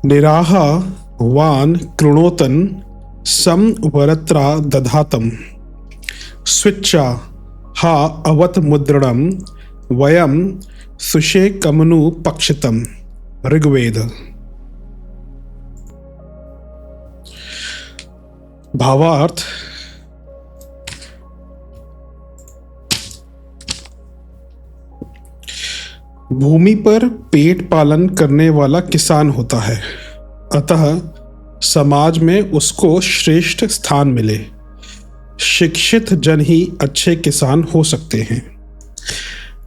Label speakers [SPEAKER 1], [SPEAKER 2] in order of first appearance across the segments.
[SPEAKER 1] निराह वान कृणोतन सम वरत्रा दधातम स्विच्छा हा अवत मुद्रणम वयम सुषे कमनु पक्षितम। ऋग्वेद। भावार्थ: भूमि पर पेट पालन करने वाला किसान होता है, अतः समाज में उसको श्रेष्ठ स्थान मिले। शिक्षित जन ही अच्छे किसान हो सकते हैं।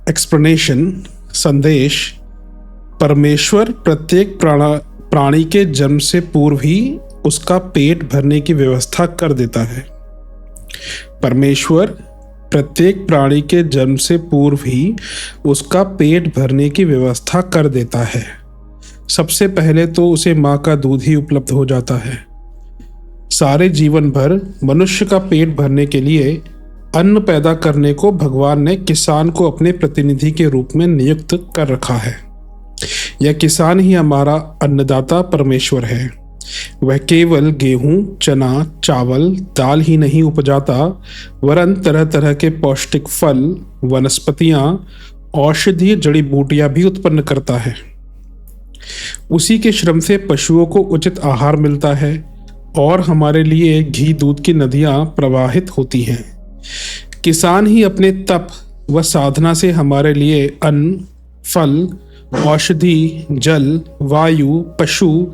[SPEAKER 1] एक्सप्लेनेशन, संदेश: परमेश्वर प्रत्येक प्राणी के जन्म से पूर्व ही उसका पेट भरने की व्यवस्था कर देता है। परमेश्वर प्रत्येक प्राणी के जन्म से पूर्व ही उसका पेट भरने की व्यवस्था कर देता है। सबसे पहले तो उसे माँ का दूध ही उपलब्ध हो जाता है। सारे जीवन भर मनुष्य का पेट भरने के लिए अन्न पैदा करने को भगवान ने किसान को अपने प्रतिनिधि के रूप में नियुक्त कर रखा है। यह किसान ही हमारा अन्नदाता परमेश्वर है। वह केवल गेहूं, चना, चावल, दाल ही नहीं उपजाता, वरन तरह तरह के पौष्टिक फल, वनस्पतियां, औषधीय जड़ी बूटियां भी उत्पन्न करता है। उसी के श्रम से पशुओं को उचित आहार मिलता है और हमारे लिए घी दूध की नदियां प्रवाहित होती हैं। किसान ही अपने तप व साधना से हमारे लिए अन्न, फल, औषधि, जल, वायु, पशु,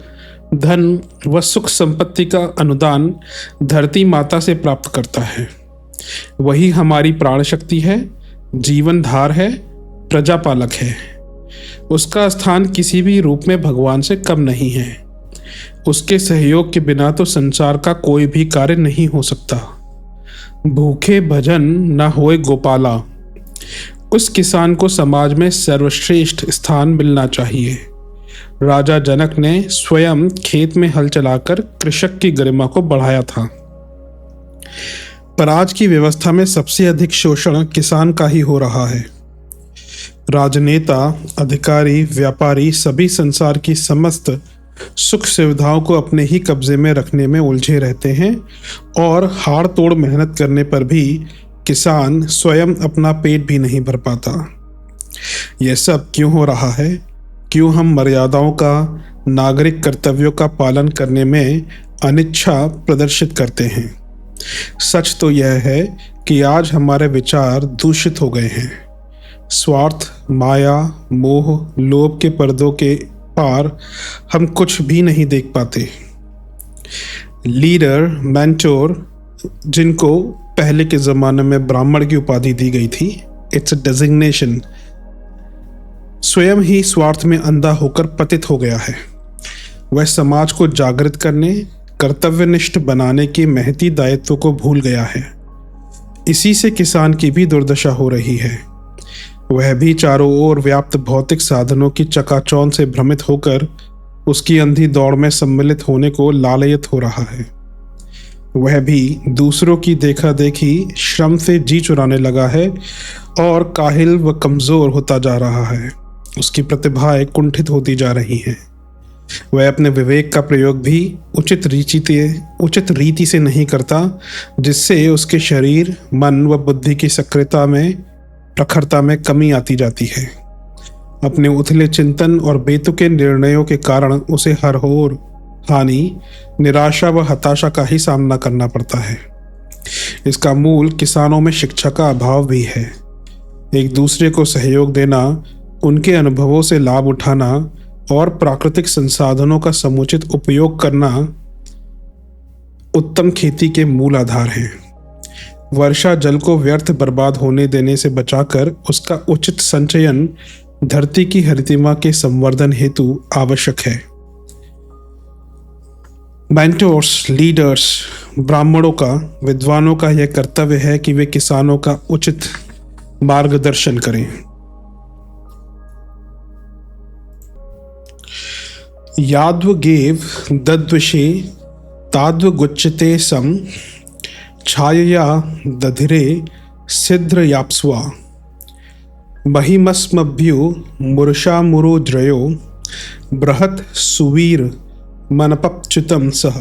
[SPEAKER 1] धन व सुख संपत्ति का अनुदान धरती माता से प्राप्त करता है। वही हमारी प्राण शक्ति है, जीवन धार है, प्रजापालक है। उसका स्थान किसी भी रूप में भगवान से कम नहीं है। उसके सहयोग के बिना तो संसार का कोई भी कार्य नहीं हो सकता। भूखे भजन न होए गोपाला। उस किसान को समाज में सर्वश्रेष्ठ स्थान मिलना चाहिए। राजा जनक ने स्वयं खेत में हल चलाकर कृषक की गरिमा को बढ़ाया था। पर आज की व्यवस्था में सबसे अधिक शोषण किसान का ही हो रहा है। राजनेता, अधिकारी, व्यापारी सभी संसार की समस्त सुख सुविधाओं को अपने ही कब्जे में रखने में उलझे रहते हैं और हाड़ तोड़ मेहनत करने पर भी किसान स्वयं अपना पेट भी नहीं भर पाता। यह सब क्यों हो रहा है? क्यों हम मर्यादाओं का, नागरिक कर्तव्यों का पालन करने में अनिच्छा प्रदर्शित करते हैं? सच तो यह है कि आज हमारे विचार दूषित हो गए हैं। स्वार्थ, माया, मोह, लोभ के पर्दों के पार हम कुछ भी नहीं देख पाते। लीडर, मेंटोर, जिनको पहले के ज़माने में ब्राह्मण की उपाधि दी गई थी, इट्स अ डेजिग्नेशन, स्वयं ही स्वार्थ में अंधा होकर पतित हो गया है। वह समाज को जागृत करने, कर्तव्यनिष्ठ बनाने के महती दायित्व को भूल गया है। इसी से किसान की भी दुर्दशा हो रही है। वह भी चारों ओर व्याप्त भौतिक साधनों की चकाचौंध से भ्रमित होकर उसकी अंधी दौड़ में सम्मिलित होने को लालयत हो रहा है। वह भी दूसरों की देखा देखी श्रम से जी चुराने लगा है और काहिल व कमज़ोर होता जा रहा है। उसकी प्रतिभाएं कुंठित होती जा रही हैं। वह अपने विवेक का प्रयोग भी उचित रीति से नहीं करता, जिससे उसके शरीर, मन व बुद्धि की सक्रियता में, प्रखरता में कमी आती जाती है। अपने उथले चिंतन और बेतुके निर्णयों के कारण उसे हर ओर हानि, निराशा व हताशा का ही सामना करना पड़ता है। इसका मूल किसानों में शिक्षा का अभाव भी है। एक दूसरे को सहयोग देना, उनके अनुभवों से लाभ उठाना और प्राकृतिक संसाधनों का समुचित उपयोग करना उत्तम खेती के मूल आधार हैं। वर्षा जल को व्यर्थ बर्बाद होने देने से बचाकर उसका उचित संचयन धरती की हरितिमा के संवर्धन हेतु आवश्यक है। मेंटोर्स, लीडर्स, ब्राह्मणों का, विद्वानों का यह कर्तव्य है कि वे किसानों का उचित मार्गदर्शन करें। याद्वगेव दद्विषे ताद्वगुच्यते सम छायया दधिरे सिद्ध्र याप्स्वा महिमस्मभ्यो मुरुषामुरुद्रयो बृहत् सुवीर मनपच्युतम सह।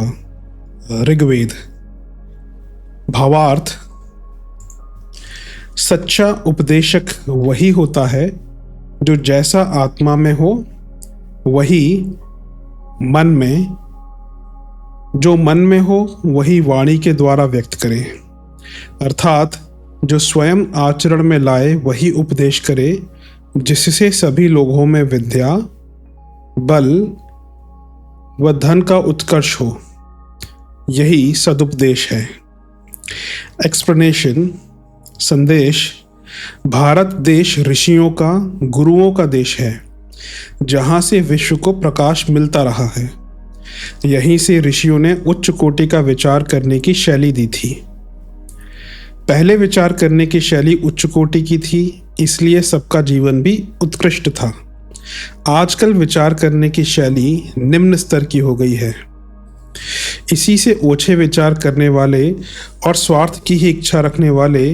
[SPEAKER 1] ऋग्वेद। भावार्थ, सच्चा उपदेशक वही होता है जो जैसा आत्मा में हो वही मन में, जो मन में हो वही वाणी के द्वारा व्यक्त करे, अर्थात जो स्वयं आचरण में लाए वही उपदेश करे, जिससे सभी लोगों में विद्या, बल व धन का उत्कर्ष हो। यही सदुपदेश है। एक्सप्लेनेशन। संदेश। भारत देश ऋषियों का, गुरुओं का देश है, जहाँ से विश्व को प्रकाश मिलता रहा है। यहीं से ऋषियों ने उच्च कोटि का विचार करने की शैली दी थी। पहले विचार करने की शैली उच्च कोटि की थी, इसलिए सबका जीवन भी उत्कृष्ट था। आजकल विचार करने की शैली निम्न स्तर की हो गई है। इसी से ओछे विचार करने वाले और स्वार्थ की ही इच्छा रखने वाले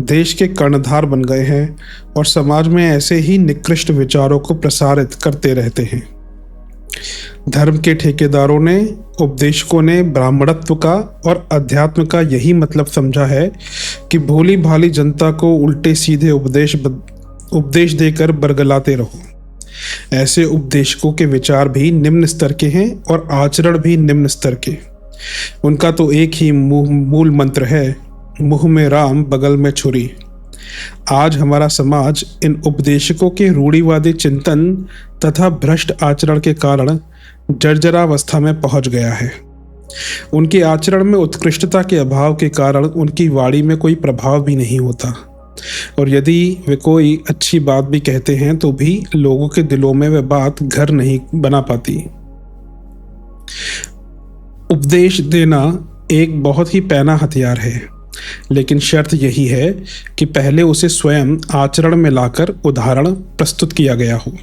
[SPEAKER 1] देश के कर्णधार बन गए हैं और समाज में ऐसे ही निकृष्ट विचारों को प्रसारित करते रहते हैं। धर्म के ठेकेदारों ने, उपदेशकों ने ब्राह्मणत्व का और अध्यात्म का यही मतलब समझा है कि भोली भाली जनता को उल्टे सीधे उपदेश देकर बरगलाते रहो। ऐसे उपदेशकों के विचार भी निम्न स्तर के हैं और आचरण भी निम्न स्तर के। उनका तो एक ही मूल मंत्र है, मुंह में राम बगल में छुरी। आज हमारा समाज इन उपदेशकों के रूढ़िवादी चिंतन तथा भ्रष्ट आचरण के कारण जर्जरावस्था में पहुंच गया है। उनके आचरण में उत्कृष्टता के अभाव के कारण उनकी वाणी में कोई प्रभाव भी नहीं होता, और यदि वे कोई अच्छी बात भी कहते हैं तो भी लोगों के दिलों में वह बात घर नहीं बना पाती। उपदेश देना एक बहुत ही पैना हथियार है, लेकिन शर्त यही है कि पहले उसे स्वयं आचरण में लाकर उदाहरण प्रस्तुत किया गया हो।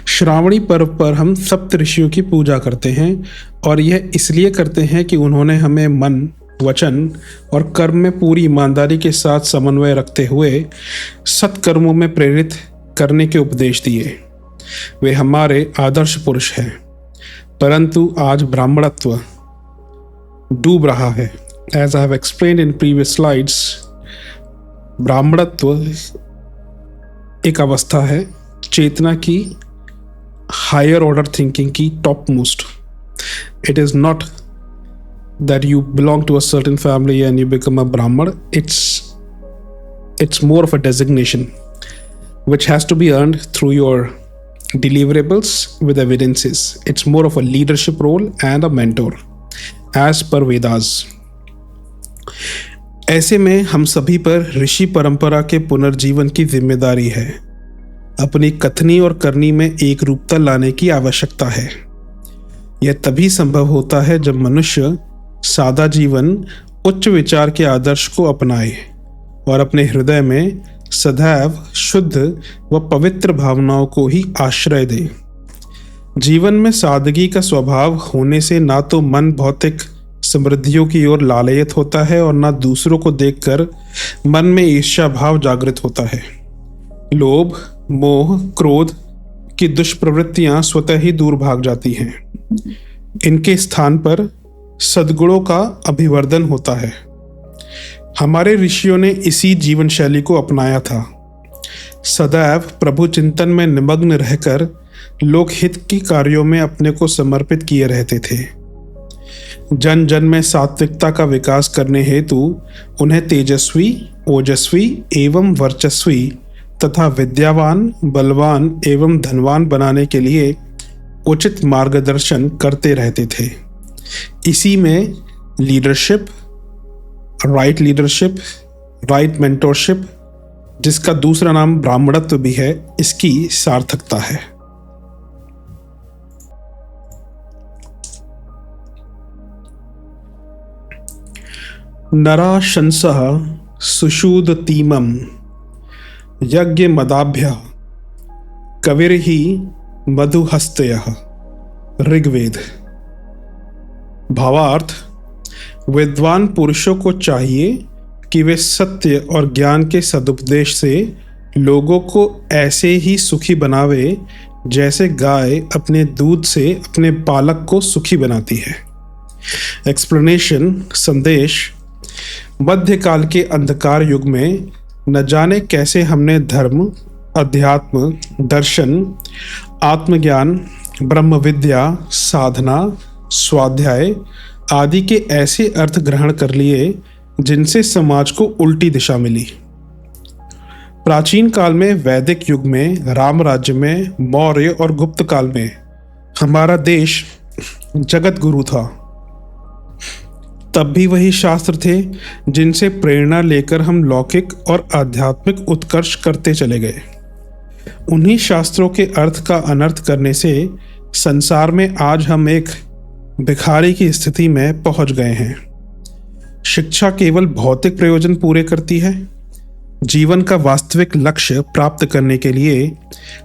[SPEAKER 1] श्रावणी पर्व पर हम सप्त ऋषियों की पूजा करते हैं, और यह इसलिए करते हैं कि उन्होंने हमें मन, वचन और कर्म में पूरी ईमानदारी के साथ समन्वय रखते हुए सत्कर्मों में प्रेरित करने के उपदेश दिए। वे हमारे आदर्श पुरुष हैं, परंतु आज ब्राह्मणत्व डूब रहा है। As I have explained in previous slides, ब्राह्मणत्व एक अवस्था है चेतना की, हायर ऑर्डर थिंकिंग की top most. It is not that you belong to a certain family and you become a Brahman. It's more of a designation which has to be earned through your deliverables with evidences. It's more of a leadership role and a mentor as per Vedas. ऐसे में हम सभी पर ऋषि परंपरा के पुनर्जीवन की जिम्मेदारी है। अपनी कथनी और करनी में एक रूपता लाने की आवश्यकता है। यह तभी संभव होता है जब मनुष्य सादा जीवन, उच्च विचार के आदर्श को अपनाए और अपने हृदय में सदैव शुद्ध व पवित्र भावनाओं को ही आश्रय दे। जीवन में सादगी का स्वभाव होने से ना तो मन भौतिक समृद्धियों की ओर लालयित होता है और ना दूसरों को देखकर मन में ईर्ष्या भाव जागृत होता है। लोभ, मोह, क्रोध की दुष्प्रवृत्तियां स्वतः ही दूर भाग जाती हैं। इनके स्थान पर सद्गुणों का अभिवर्धन होता है। हमारे ऋषियों ने इसी जीवन शैली को अपनाया था। सदैव प्रभु चिंतन में निमग्न रहकर लोकहित की कार्यों में अपने को समर्पित किए रहते थे। जन जन में सात्विकता का विकास करने हेतु उन्हें तेजस्वी, ओजस्वी एवं वर्चस्वी तथा विद्यावान, बलवान एवं धनवान बनाने के लिए उचित मार्गदर्शन करते रहते थे। इसी में लीडरशिप, राइट मेंटोरशिप, जिसका दूसरा नाम ब्राह्मणत्व भी है, इसकी सार्थकता है। नरा शंसः सुषूदतीमं यज्ञ मदाभ्य कविर्हि मधुहस्तयः। ऋग्वेद। भावार्थ, विद्वान पुरुषों को चाहिए कि वे सत्य और ज्ञान के सदुपदेश से लोगों को ऐसे ही सुखी बनावे जैसे गाय अपने दूध से अपने पालक को सुखी बनाती है। एक्सप्लेनेशन संदेश। मध्यकाल के अंधकार युग में न जाने कैसे हमने धर्म, अध्यात्म, दर्शन, आत्मज्ञान, ब्रह्म विद्या, साधना, स्वाध्याय आदि के ऐसे अर्थ ग्रहण कर लिए जिनसे समाज को उल्टी दिशा मिली। प्राचीन काल में, वैदिक युग में, राम राज्य में, मौर्य और गुप्त काल में हमारा देश जगत गुरु था। तब भी वही शास्त्र थे जिनसे प्रेरणा लेकर हम लौकिक और आध्यात्मिक उत्कर्ष करते चले गए। उन्हीं शास्त्रों के अर्थ का अनर्थ करने से संसार में आज हम एक भिखारी की स्थिति में पहुंच गए हैं। शिक्षा केवल भौतिक प्रयोजन पूरे करती है। जीवन का वास्तविक लक्ष्य प्राप्त करने के लिए,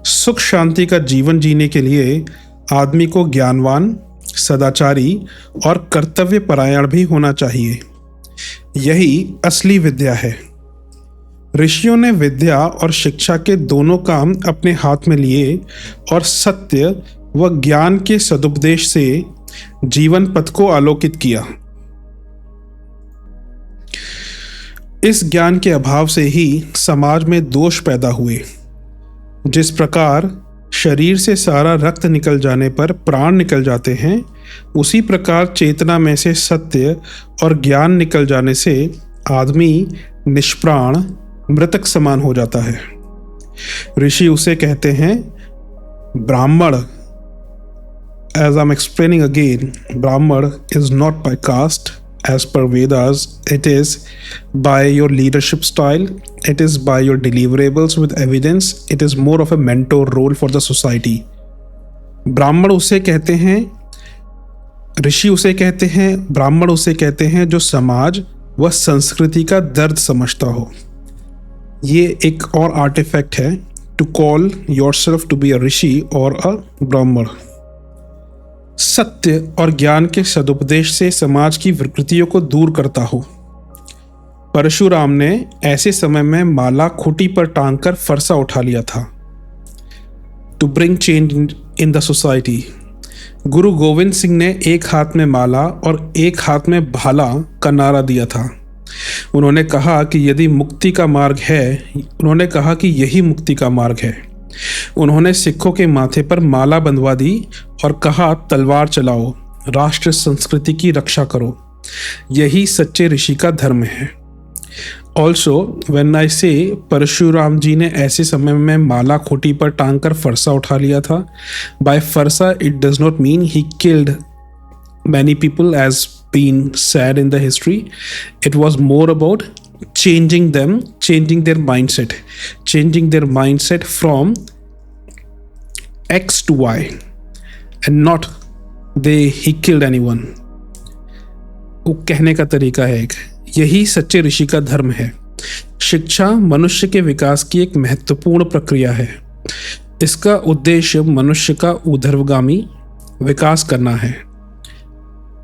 [SPEAKER 1] सुख शांति का जीवन जीने के लिए आदमी को ज्ञानवान, सदाचारी और कर्तव्य परायण भी होना चाहिए। यही असली विद्या है। ऋषियों ने विद्या और शिक्षा के दोनों काम अपने हाथ में लिए और सत्य व ज्ञान के सदुपदेश से जीवन पथ को आलोकित किया। इस ज्ञान के अभाव से ही समाज में दोष पैदा हुए। जिस प्रकार शरीर से सारा रक्त निकल जाने पर प्राण निकल जाते हैं, उसी प्रकार चेतना में से सत्य और ज्ञान निकल जाने से आदमी निष्प्राण, मृतक समान हो जाता है। ऋषि उसे कहते हैं ब्राह्मण। As I'm explaining again, Brahman is not by caste as per Vedas. It is by your leadership style. It is by your deliverables with evidence. It is more of a mentor role for the society. ब्राह्मण उसे कहते हैं, ऋषि उसे कहते हैं, ब्राह्मण उसे कहते हैं जो समाज व संस्कृति का दर्द समझता हो। ये एक और आर्टिफैक्ट है to call yourself to be a rishi और अ ब्राह्मण। सत्य और ज्ञान के सदुपदेश से समाज की विकृतियों को दूर करता हो। परशुराम ने ऐसे समय में माला खूंटी पर टांगकर फरसा उठा लिया था to bring change in the society. Guru Gobind Singh ने एक हाथ में माला और एक हाथ में भाला का नारा दिया था। उन्होंने कहा कि यदि मुक्ति का मार्ग है, उन्होंने कहा कि यही मुक्ति का मार्ग है। उन्होंने सिखों के माथे पर माला बंधवा दी और कहा, तलवार चलाओ, राष्ट्र संस्कृति की रक्षा करो। यही सच्चे ऋषि का धर्म है। ऑल्सो व्हेन आई से परशुराम जी ने ऐसे समय में माला खूंटी पर टांग कर फरसा उठा लिया था। बाय फरसा it does not mean he killed many people as been said in the history. It was more about changing their mindset from X to Y and not he killed anyone। वो कहने का तरीका है एक। यही सच्चे ऋषि का धर्म है। शिक्षा मनुष्य के विकास की एक महत्वपूर्ण प्रक्रिया है। इसका उद्देश्य मनुष्य का ऊर्ध्वगामी विकास करना है।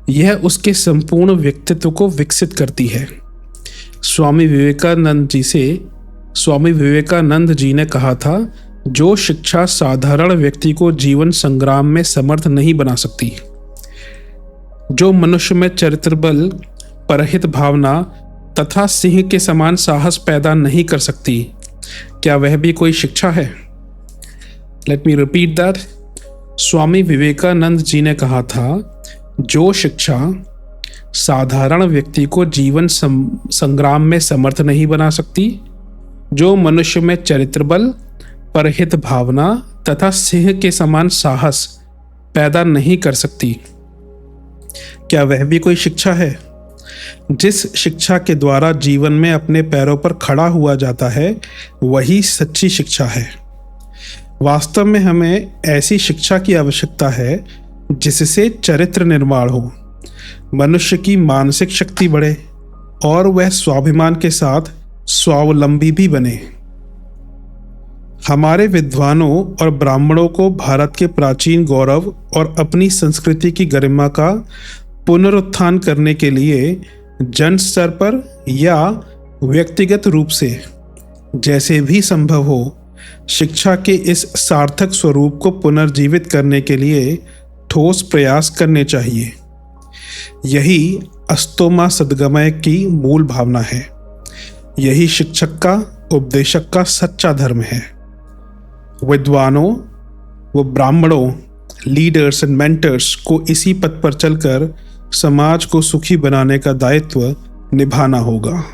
[SPEAKER 1] यह उसके संपूर्ण व्यक्तित्व को विकसित करती है। स्वामी विवेकानंद जी ने कहा था, जो शिक्षा साधारण व्यक्ति को जीवन संग्राम में समर्थ नहीं बना सकती, जो मनुष्य में चरित्र बल, परहित भावना तथा सिंह के समान साहस पैदा नहीं कर सकती, क्या वह भी कोई शिक्षा है? Let me repeat that. Swami Vivekananda ji ने कहा था, जो शिक्षा साधारण व्यक्ति को जीवन संग्राम में समर्थ नहीं बना सकती, जो मनुष्य में चरित्र बल, परहित भावना तथा सिंह के समान साहस पैदा नहीं कर सकती, क्या वह भी कोई शिक्षा है? जिस शिक्षा के द्वारा जीवन में अपने पैरों पर खड़ा हुआ जाता है, वही सच्ची शिक्षा है। वास्तव में हमें ऐसी शिक्षा की आवश्यकता है जिससे चरित्र निर्माण हो, मनुष्य की मानसिक शक्ति बढ़े और वह स्वाभिमान के साथ स्वावलंबी भी बने। हमारे विद्वानों और ब्राह्मणों को भारत के प्राचीन गौरव और अपनी संस्कृति की गरिमा का पुनरुत्थान करने के लिए जन स्तर पर या व्यक्तिगत रूप से जैसे भी संभव हो शिक्षा के इस सार्थक स्वरूप को पुनर्जीवित करने के लिए ठोस प्रयास करने चाहिए। यही अस्तो मा सद्गमय की मूल भावना है। यही शिक्षक का, उपदेशक का सच्चा धर्म है। विद्वानों व ब्राह्मणों, लीडर्स एंड मेंटर्स को इसी पथ पर चलकर समाज को सुखी बनाने का दायित्व निभाना होगा।